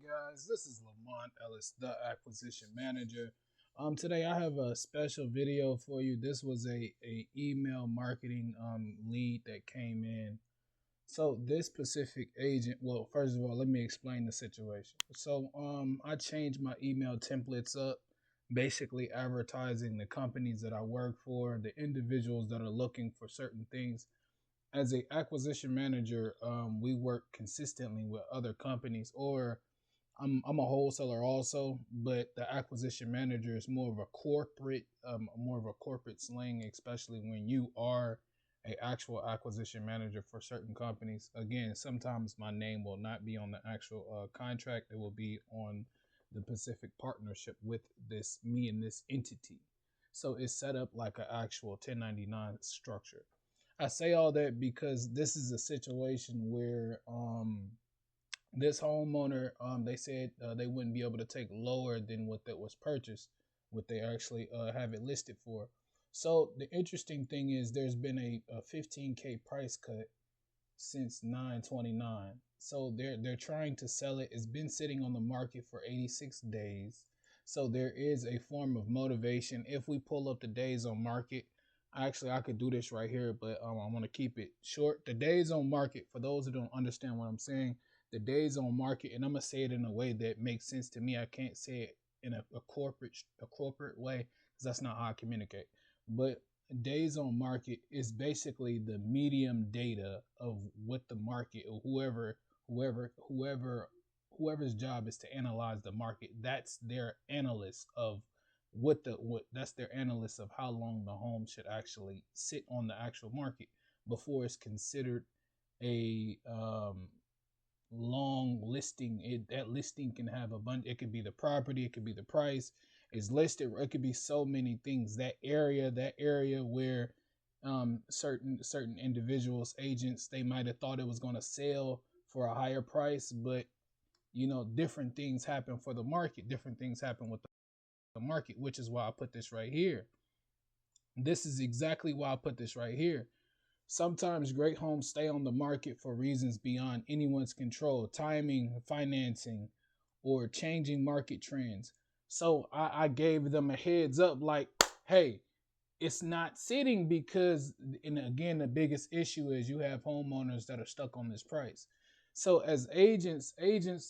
guys, this is Lamont Ellis, the acquisition manager. Today I have a special video for you. This was a email marketing lead that came in. So this specific agent, well, first of all, let me explain the situation. So I changed my email templates up, basically advertising the companies that I work for, the individuals that are looking for certain things. As a acquisition manager, we work consistently with other companies, or I'm a wholesaler also, but the acquisition manager is more of a corporate slang, especially when you are a actual acquisition manager for certain companies. Again, sometimes my name will not be on the actual contract; it will be on the Pacific partnership with me and this entity. So it's set up like an actual 1099 structure. I say all that because this is a situation where this homeowner, they said they wouldn't be able to take lower than what that was purchased, what they actually have it listed for. So the interesting thing is there's been a 15K price cut since 9/29. So they're trying to sell it. It's been sitting on the market for 86 days. So there is a form of motivation. If we pull up the days on market, actually I could do this right here, but I want to keep it short. The days on market, for those who don't understand what I'm saying, the days on market, and I'm gonna say it in a way that makes sense to me. I can't say it in a corporate way because that's not how I communicate. But days on market is basically the medium data of what the market, or whoever's job is to analyze the market. That's their analyst of what that's their analyst of how long the home should actually sit on the actual market before it's considered a long listing. That listing can have a bunch. It could be the property, it could be the price is listed, it could be so many things. That area where certain individuals, agents, they might have thought it was going to sell for a higher price, but different things happen for the market, different things happen with the market, which is why I put this right here. This is exactly why I put this right here. Sometimes great homes stay on the market for reasons beyond anyone's control, timing, financing, or changing market trends. So I gave them a heads up like, hey, it's not sitting because, and again, the biggest issue is you have homeowners that are stuck on this price. So as agents,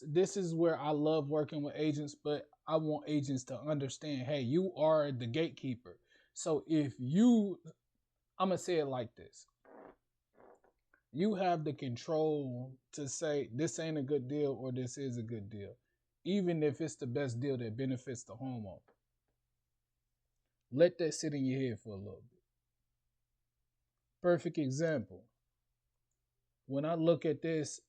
this is where I love working with agents, but I want agents to understand, hey, you are the gatekeeper. So I'm going to say it like this. You have the control to say this ain't a good deal or this is a good deal, even if it's the best deal that benefits the homeowner. Let that sit in your head for a little bit. Perfect example. When I look at this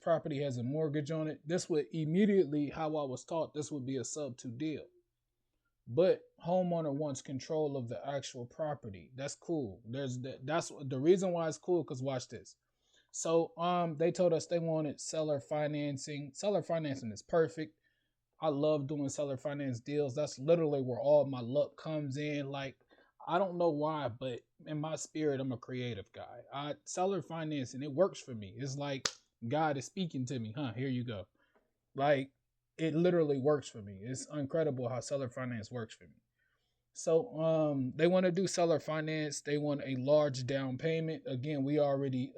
property has a mortgage on it. This would immediately, how I was taught, this would be a sub-2 deal. But homeowner wants control of the actual property. That's cool. That's the reason why it's cool, because watch this. So they told us they wanted seller financing. Seller financing is perfect. I love doing seller finance deals. That's literally where all my luck comes in. Like, I don't know why, but in my spirit, I'm a creative guy. Seller financing, it works for me. It's like God is speaking to me. Here you go. Like, it literally works for me. It's incredible how seller finance works for me. So they want to do seller finance. They want a large down payment. Again, we already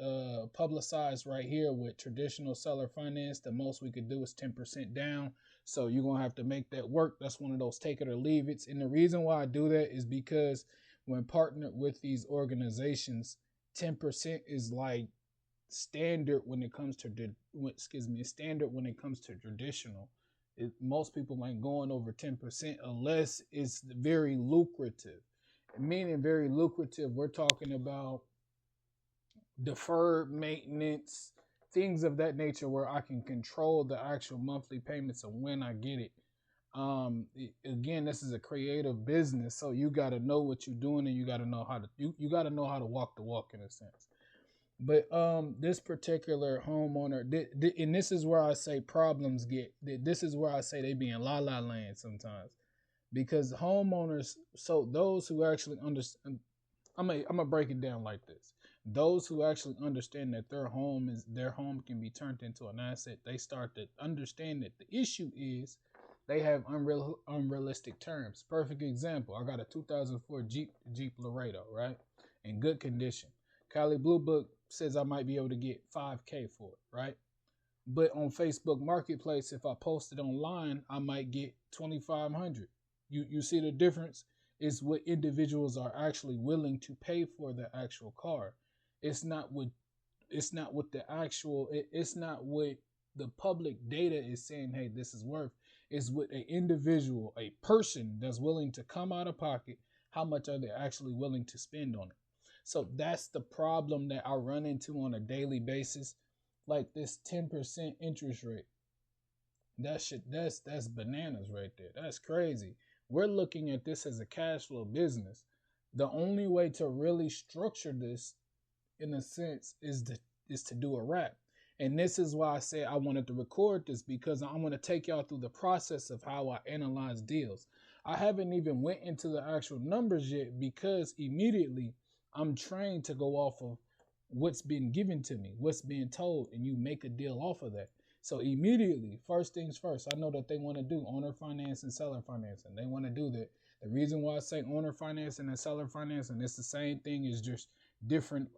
publicized right here with traditional seller finance. The most we could do is 10% down. So you're going to have to make that work. That's one of those take it or leave it. And the reason why I do that is because when partnered with these organizations, 10% is like standard when it comes to standard when it comes to traditional. Most people ain't going over 10% unless it's very lucrative. Meaning very lucrative, we're talking about deferred maintenance, things of that nature where I can control the actual monthly payments of when I get it. Again, this is a creative business, so you got to know what you're doing, and you got to know how to you got to know how to walk the walk, in a sense. But this particular homeowner, and this is where I say problems this is where I say they be in la la land sometimes, because homeowners, so those who actually understand, I'm gonna break it down like this. Those who actually understand that their home can be turned into an asset, they start to understand that the issue is they have unrealistic terms. Perfect example, I got a 2004 Jeep Laredo, right? In good condition. Cali Blue Book says I might be able to get 5K for it, right? But on Facebook Marketplace, if I post it online, I might get 2,500. You see the difference? Is what individuals are actually willing to pay for the actual car. It's not what it's not what the public data is saying, hey, this is worth. It's what an individual, a person that's willing to come out of pocket, how much are they actually willing to spend on it? So that's the problem that I run into on a daily basis. Like this 10% interest rate. That's bananas right there. That's crazy. We're looking at this as a cash flow business. The only way to really structure this in a sense is to do a wrap. And this is why I said I wanted to record this, because I want to take y'all through the process of how I analyze deals. I haven't even went into the actual numbers yet, because immediately I'm trained to go off of what's been given to me, what's being told, and you make a deal off of that. So immediately, first things first, I know that they want to do owner finance and seller financing. They want to do that. The reason why I say owner financing and seller financing, it's the same thing, is just different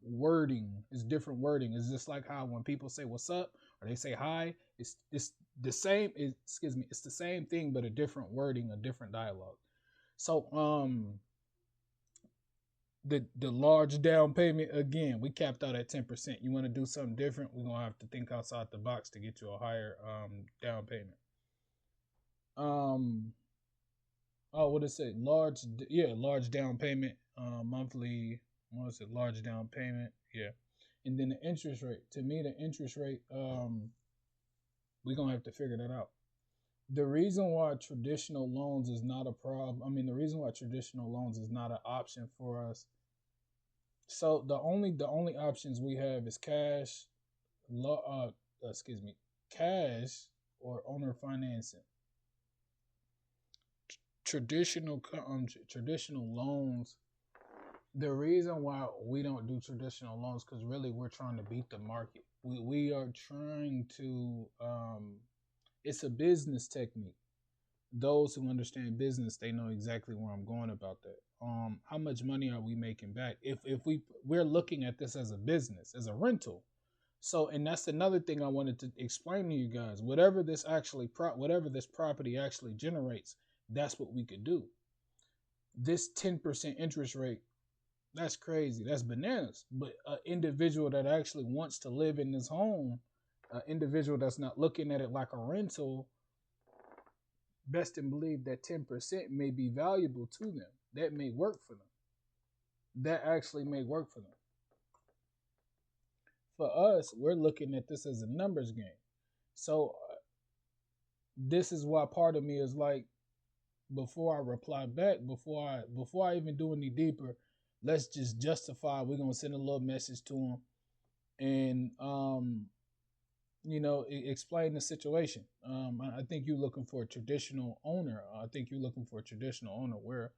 wording. It's different wording. It's just like how when people say what's up or they say hi, it's the same. It's the same thing, but a different wording, a different dialogue. So the large down payment, again, we capped out at 10%. You want to do something different, we're gonna have to think outside the box to get you a higher down payment. What did it say? Large down payment, monthly. What was it? Large down payment, yeah. And then the interest rate. To me, the interest rate, we're gonna have to figure that out. The reason why traditional loans is not a problem. I mean, the reason why traditional loans is not an option for us. So the only options we have is cash, cash or owner financing. Traditional loans. The reason why we don't do traditional loans, because really we're trying to beat the market. We are trying to. It's a business technique. Those who understand business, they know exactly where I'm going about that. How much money are we making back? If we're looking at this as a business, as a rental. So, and that's another thing I wanted to explain to you guys. Whatever this property actually generates, that's what we could do. This 10% interest rate, that's crazy. That's bananas. But an individual that actually wants to live in this home, an individual that's not looking at it like a rental, best and believe that 10% may be valuable to them. That may work for them. That actually may work for them. For us, we're looking at this as a numbers game. So this is why part of me is like, before I reply back, before I even do any deeper, let's just justify. We're gonna send a little message to them, and explain the situation. I think you're looking for a traditional owner. I think you're looking for a traditional owner. We're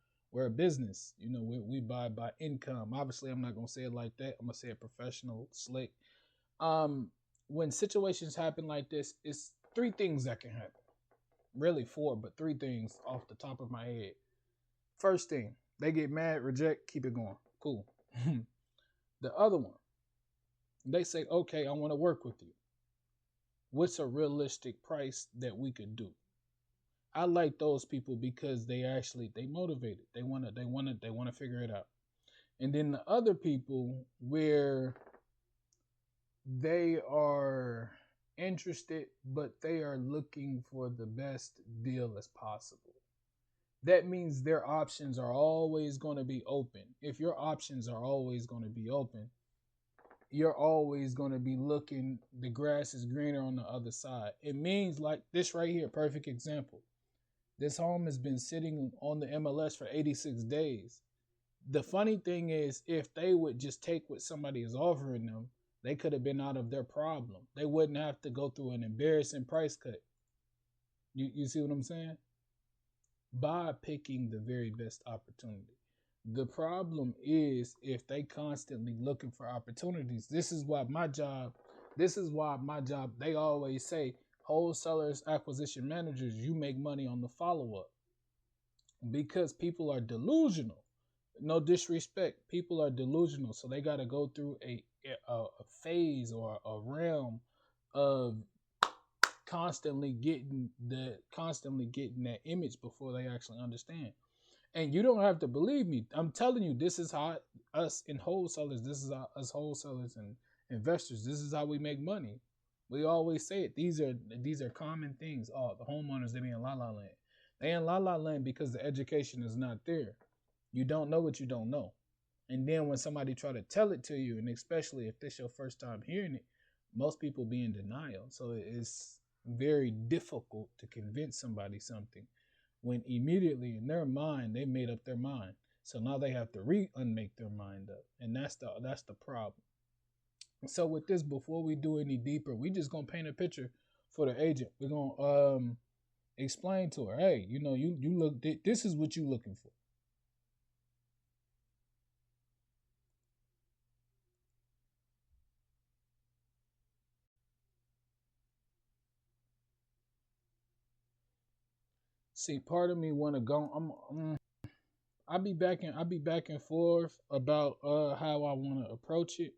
a business. We buy by income. Obviously, I'm not gonna say it like that. I'm gonna say it professional, slick. When situations happen like this, it's three things that can happen. Really four, but three things off the top of my head. First thing, they get mad, reject, keep it going. Cool. The other one, they say, okay, I want to work with you. What's a realistic price that we could do? I like those people because they motivated. They want to figure it out. And then the other people where they are interested, but they are looking for the best deal as possible. That means their options are always going to be open. If your options are always going to be open, you're always going to be looking, the grass is greener on the other side. It means like this right here, perfect example. This home has been sitting on the MLS for 86 days. The funny thing is, if they would just take what somebody is offering them, they could have been out of their problem. They wouldn't have to go through an embarrassing price cut. You see what I'm saying? By picking the very best opportunity. The problem is if they constantly looking for opportunities. This is why my job, they always say wholesalers, acquisition managers, you make money on the follow up because people are delusional. No disrespect, people are delusional, so they got to go through a phase or a realm of constantly getting that image before they actually understand. And you don't have to believe me. I'm telling you, this is how us in wholesalers, this is how us wholesalers and investors, this is how we make money. We always say it. These are common things. Oh, the homeowners, they be in la la land. They in la la land because the education is not there. You don't know what you don't know. And then when somebody try to tell it to you, and especially if this your first time hearing it, most people be in denial. So it's very difficult to convince somebody something when immediately in their mind they made up their mind. So now they have to unmake their mind up, and that's the problem. So with this, before we do any deeper, we just gonna paint a picture for the agent. We're gonna explain to her, hey, you look. This is what you looking for. See, part of me want to go. I'll be back and forth about how I want to approach it.